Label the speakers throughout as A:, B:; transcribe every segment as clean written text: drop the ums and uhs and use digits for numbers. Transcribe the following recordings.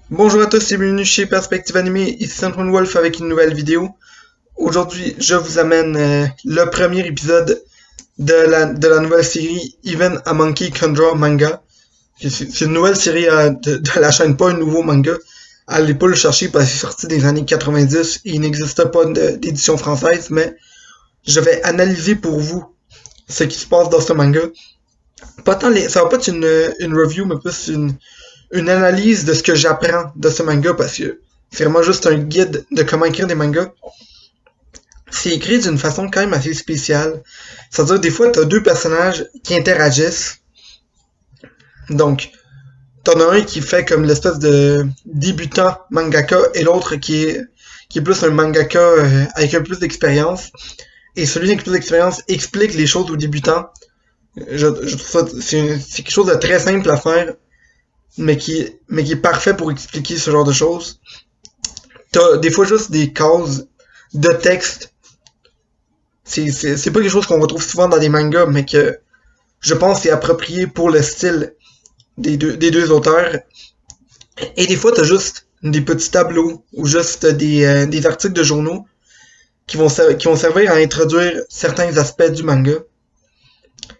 A: Bonjour à tous et bienvenue chez Perspective Animée, ici Central Wolf avec une nouvelle vidéo. Aujourd'hui, je vous amène le premier épisode de la nouvelle série Even a Monkey Can Draw Manga. C'est une nouvelle série de la chaîne, pas un nouveau manga. Allez pas le chercher parce que c'est sorti des années 90 et il n'existe pas d'édition française, mais je vais analyser pour vous ce qui se passe dans ce manga. Pas tant ça va pas être une review, mais plus une analyse de ce que j'apprends de ce manga parce que c'est vraiment juste un guide de comment écrire des mangas. C'est écrit d'une façon quand même assez spéciale. C'est-à-dire des fois t'as deux personnages qui interagissent. Donc, t'en as un qui fait comme l'espèce de débutant mangaka et l'autre qui est plus un mangaka avec un peu plus d'expérience. Et celui avec plus d'expérience explique les choses aux débutants. Je trouve ça c'est quelque chose de très simple à faire, mais qui est parfait pour expliquer ce genre de choses. T'as des fois juste des cases de texte. C'est pas quelque chose qu'on retrouve souvent dans des mangas, mais que je pense c'est approprié pour le style des deux auteurs. Et des fois, t'as juste des petits tableaux ou juste des articles de journaux qui vont servir à introduire certains aspects du manga.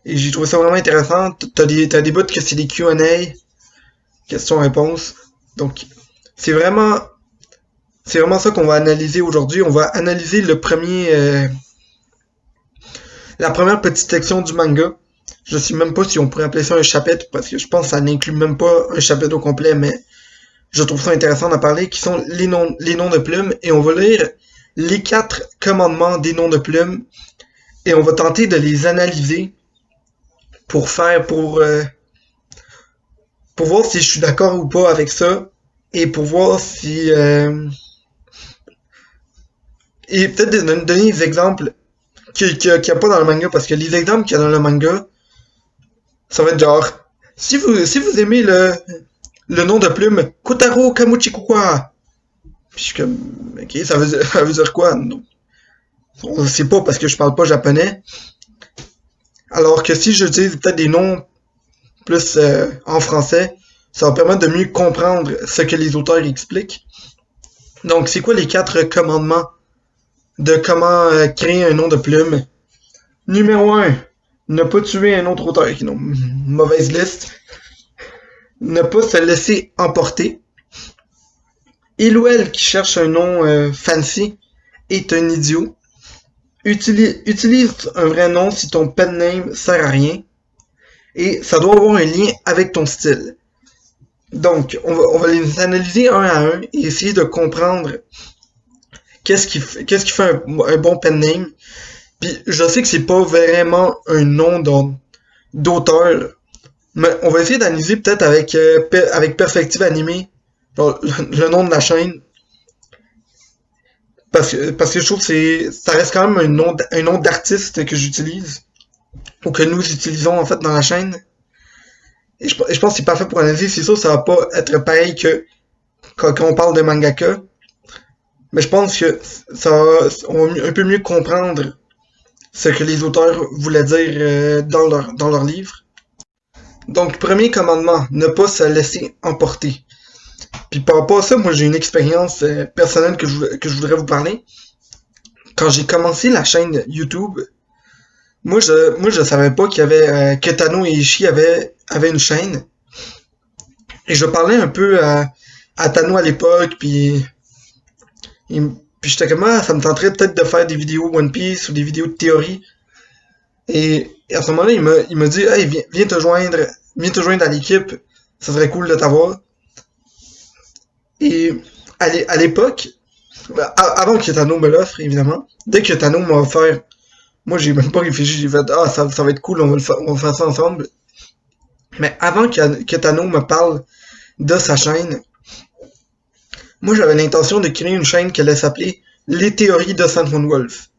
A: Et j'ai trouvé ça vraiment intéressant. T'as des bouts que c'est des Q&A, questions-réponses. Donc, c'est vraiment c'est vraiment ça qu'on va analyser aujourd'hui. On va analyser la première petite section du manga. Je sais même pas si on pourrait appeler ça un chapitre, parce que je pense que ça n'inclut même pas un chapitre au complet, mais je trouve ça intéressant d'en parler, qui sont les noms de plumes, et on va lire les 4 commandements des noms de plumes, et on va tenter de les analyser pour voir si je suis d'accord ou pas avec ça, et pour voir si et peut-être donner des exemples qu'il y a pas dans le manga, parce que les exemples qu'il y a dans le manga, ça va être genre, si vous aimez le nom de plume, Kotaro Kamuchikukwa, puis je suis comme, ok, ça veut dire quoi? Non. On ne sait pas parce que je parle pas japonais. Alors que si j'utilise peut-être des noms plus en français, ça va permettre de mieux comprendre ce que les auteurs expliquent. Donc, c'est quoi les 4 commandements de comment créer un nom de plume? Numéro 1, ne pas tuer un autre auteur. Non, mauvaise liste. Ne pas se laisser emporter. Il ou elle qui cherche un nom fancy est un idiot. Utilise un vrai nom si ton pen name sert à rien. Et ça doit avoir un lien avec ton style. Donc, on va les analyser un à un et essayer de comprendre qu'est-ce qui fait un bon pen name. Puis je sais que c'est pas vraiment un nom d'auteur, mais on va essayer d'analyser peut-être avec Perspective Animée, genre, le nom de la chaîne, parce que je trouve que ça reste quand même un nom d'artiste que j'utilise, ou que nous utilisons en fait dans la chaîne. Et je pense que c'est parfait pour analyser. C'est sûr, ça va pas être pareil que quand on parle de mangaka, mais je pense que on va un peu mieux comprendre ce que les auteurs voulaient dire dans leur livre. Donc, premier commandement, ne pas se laisser emporter. Puis par rapport à ça, moi j'ai une expérience personnelle que je voudrais vous parler. Quand j'ai commencé la chaîne YouTube, moi je savais pas qu'il y avait que Tano et Ishii avaient une chaîne. Et je parlais un peu à Tano à l'époque, puis j'étais comme ça me tenterait peut-être de faire des vidéos One Piece ou des vidéos de théorie. Et à ce moment-là, il m'a dit hey, viens te joindre à l'équipe, ça serait cool de t'avoir. Et à l'époque, avant que Tano me l'offre, évidemment, dès que Tano m'a offert, moi j'ai même pas réfléchi, j'ai fait ça va être cool, on va faire ça ensemble. Mais avant que Tano me parle de sa chaîne, moi j'avais l'intention de créer une chaîne qui allait s'appeler Les théories de Sandman Wolf.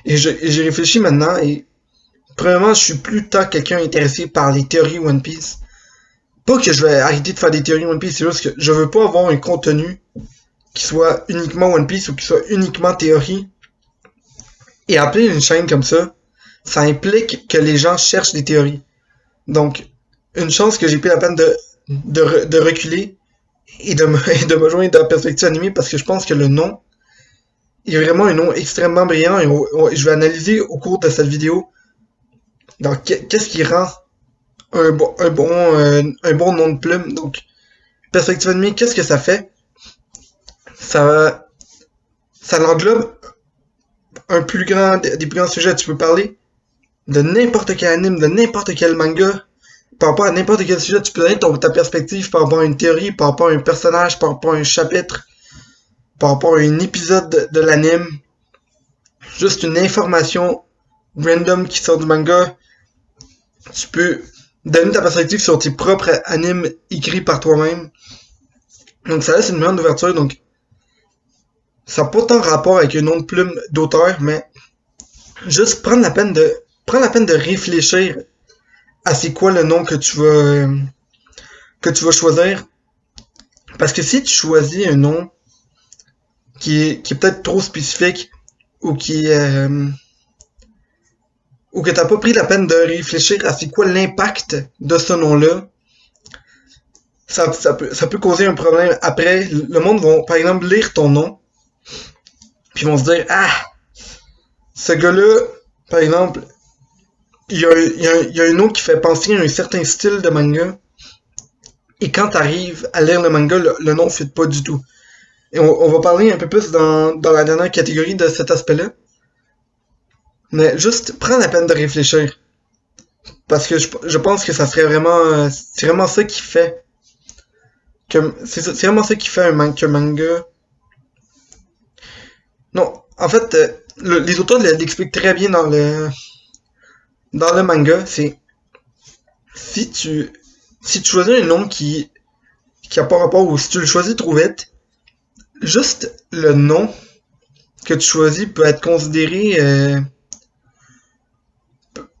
A: Et j'ai réfléchi maintenant et premièrement, je suis plus tant quelqu'un intéressé par les théories One Piece. Pas que je vais arrêter de faire des théories One Piece, c'est juste que je veux pas avoir un contenu qui soit uniquement One Piece ou qui soit uniquement théorie. Et appeler une chaîne comme ça implique que les gens cherchent des théories. Donc, une chance que j'ai pris la peine de reculer et de me joindre dans Perspective Animée parce que je pense que le nom est vraiment un nom extrêmement brillant et je vais analyser au cours de cette vidéo donc qu'est-ce qui rend un bon nom de plume. Donc, Perspective Animée, qu'est-ce que ça fait? Ça, ça englobe des plus grands sujets. Tu peux parler de n'importe quel anime, de n'importe quel manga, par rapport à n'importe quel sujet. Tu peux donner ta perspective par rapport à une théorie, par rapport à un personnage, par rapport à un chapitre, par rapport à un épisode de l'anime. Juste une information random qui sort du manga. Tu peux donner ta perspective sur tes propres animes écrits par toi-même. Donc ça laisse une grande ouverture. Donc ça n'a pas tant rapport avec un nom de plume d'auteur, mais juste prendre la peine de réfléchir à c'est quoi le nom que tu vas choisir. Parce que si tu choisis un nom qui est peut-être trop spécifique ou ou que t'as pas pris la peine de réfléchir à c'est quoi l'impact de ce nom-là, ça peut causer un problème. Après, le monde va, par exemple, lire ton nom, puis ils vont se dire, ah, ce gars-là, par exemple, il y a un nom qui fait penser à un certain style de manga, et quand t'arrives à lire le manga, le nom fit pas du tout. Et on va parler un peu plus dans la dernière catégorie de cet aspect-là. Mais juste, prends la peine de réfléchir. Parce que je pense que ça serait vraiment... c'est vraiment ça qui fait... c'est vraiment ça qui fait qu'un manga... Non, en fait, les auteurs l'expliquent très bien dans le manga. C'est... Si tu choisis un nom qui a pas rapport, ou si tu le choisis trop vite, juste le nom que tu choisis peut être considéré...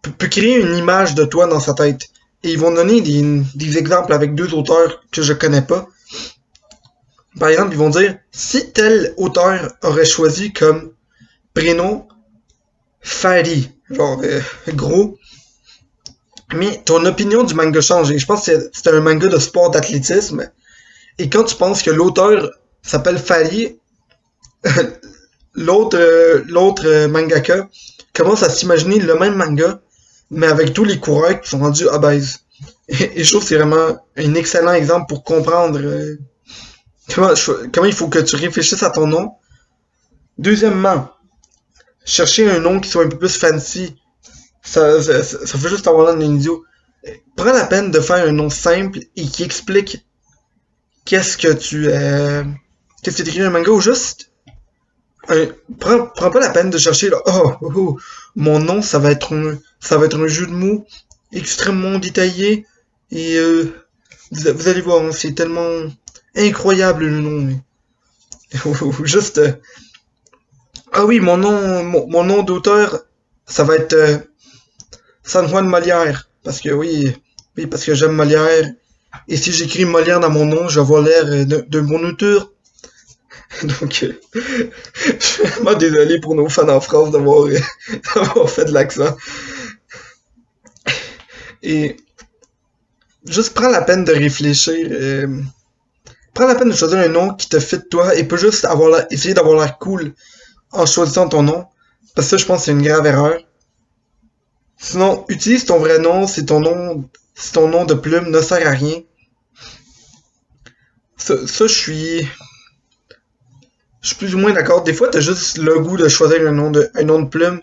A: peut créer une image de toi dans sa tête. Et ils vont donner des exemples avec deux auteurs que je connais pas. Par exemple, ils vont dire, si tel auteur aurait choisi comme prénom Fari, genre gros, mais ton opinion du manga change. Et je pense que c'est un manga de sport d'athlétisme. Et quand tu penses que l'auteur s'appelle Fari, l'autre mangaka commence à s'imaginer le même manga, mais avec tous les coureurs qui sont rendus obèses. Et je trouve que c'est vraiment un excellent exemple pour comprendre comment il faut que tu réfléchisses à ton nom. Deuxièmement, chercher un nom qui soit un peu plus fancy. Ça fait juste avoir l'air d'un idiot. Prends la peine de faire un nom simple et qui explique qu'est-ce que tu écris un manga ou juste prends pas la peine de chercher là, mon nom ça va être un jeu de mots extrêmement détaillé et vous allez voir, hein, c'est tellement incroyable le nom. Juste ah oui, mon nom d'auteur ça va être San Juan Molière parce que oui parce que j'aime Molière et si j'écris Molière dans mon nom, je vais avoir l'air d'un bon auteur. Donc, je suis vraiment désolé pour nos fans en France d'avoir fait de l'accent. Et juste prends la peine de réfléchir. Prends la peine de choisir un nom qui te fit toi et pas juste essayer d'avoir l'air cool en choisissant ton nom. Parce que ça, je pense que c'est une grave erreur. Sinon, utilise ton vrai nom si ton nom de plume ne sert à rien. Ça je suis plus ou moins d'accord. Des fois, t'as juste le goût de choisir un nom de plume.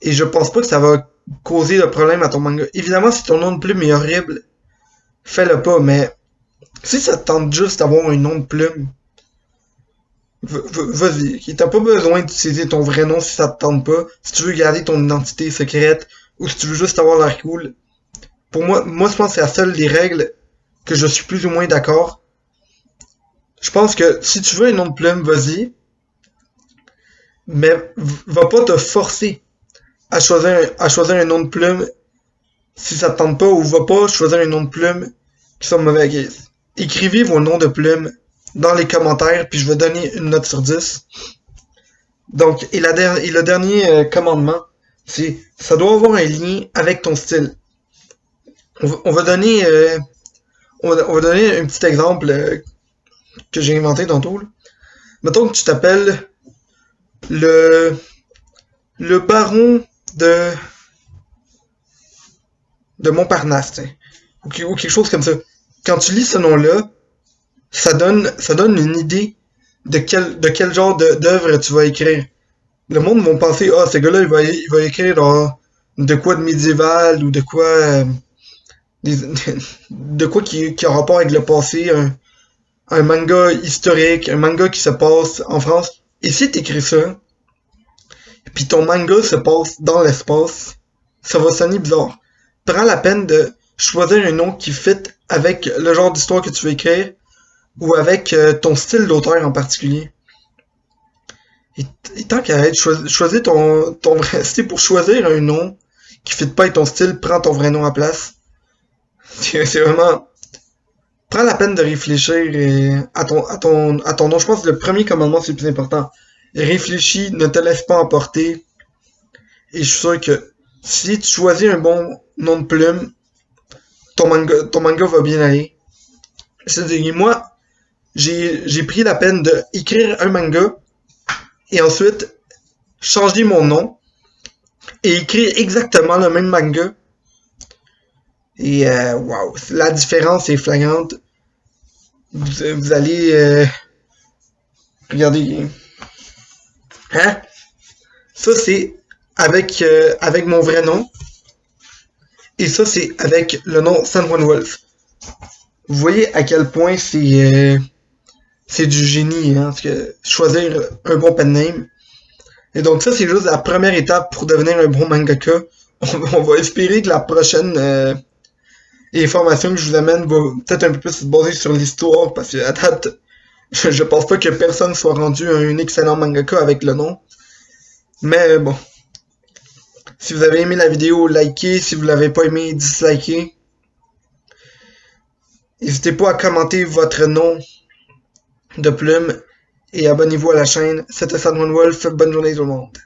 A: Et je pense pas que ça va causer de problème à ton manga. Évidemment, si ton nom de plume est horrible, fais-le pas. Mais si ça te tente juste d'avoir un nom de plume, vas-y. T'as pas besoin d'utiliser ton vrai nom si ça te tente pas. Si tu veux garder ton identité secrète, ou si tu veux juste avoir l'air cool. Pour moi, je pense que c'est la seule des règles que je suis plus ou moins d'accord. Je pense que si tu veux un nom de plume, vas-y. Mais va pas te forcer à choisir un nom de plume si ça te tente pas, ou va pas choisir un nom de plume qui sont mauvais. Écrivez vos noms de plume dans les commentaires, puis je vais donner une note sur 10. Donc, et le dernier commandement, c'est ça doit avoir un lien avec ton style. On va donner un petit exemple que j'ai inventé tantôt. Là. Mettons que tu t'appelles le le baron de de Montparnasse, t'sais. Ou quelque chose comme ça. Quand tu lis ce nom-là, ça donne une idée de quel genre d'œuvre tu vas écrire. Le monde va penser, ah, ce gars-là, il va écrire de quoi de médiéval ou de quoi, des- de quoi qui a rapport avec le passé, un manga historique, un manga qui se passe en France. Et si t'écris ça, puis ton manga se passe dans l'espace, ça va sonner bizarre. Prends la peine de choisir un nom qui fit avec le genre d'histoire que tu veux écrire ou avec ton style d'auteur en particulier. Et tant qu'à être choisis ton vrai style pour choisir un nom qui fit pas avec ton style, prends ton vrai nom à place. C'est vraiment. Prends la peine de réfléchir à ton nom. Je pense que le premier commandement, c'est le plus important. Réfléchis, ne te laisse pas emporter. Et je suis sûr que si tu choisis un bon nom de plume, ton manga va bien aller. C'est-à-dire, moi, j'ai pris la peine de écrire un manga et ensuite changer mon nom et écrire exactement le même manga. Et wow, la différence est flagrante. Vous allez regarder. Hein? Ça c'est avec mon vrai nom. Et ça c'est avec le nom San Juan Wolf. Vous voyez à quel point c'est du génie, hein, parce que choisir un bon pen name. Et donc ça c'est juste la première étape pour devenir un bon mangaka. On va espérer que la prochaine information que je vous amène va peut-être un peu plus se baser sur l'histoire, parce que à date, je pense pas que personne soit rendu un excellent mangaka avec le nom. Mais bon, si vous avez aimé la vidéo, likez. Si vous l'avez pas aimé, dislikez. N'hésitez pas à commenter votre nom de plume et abonnez-vous à la chaîne. C'était Sadman Wolf. Bonne journée tout le monde.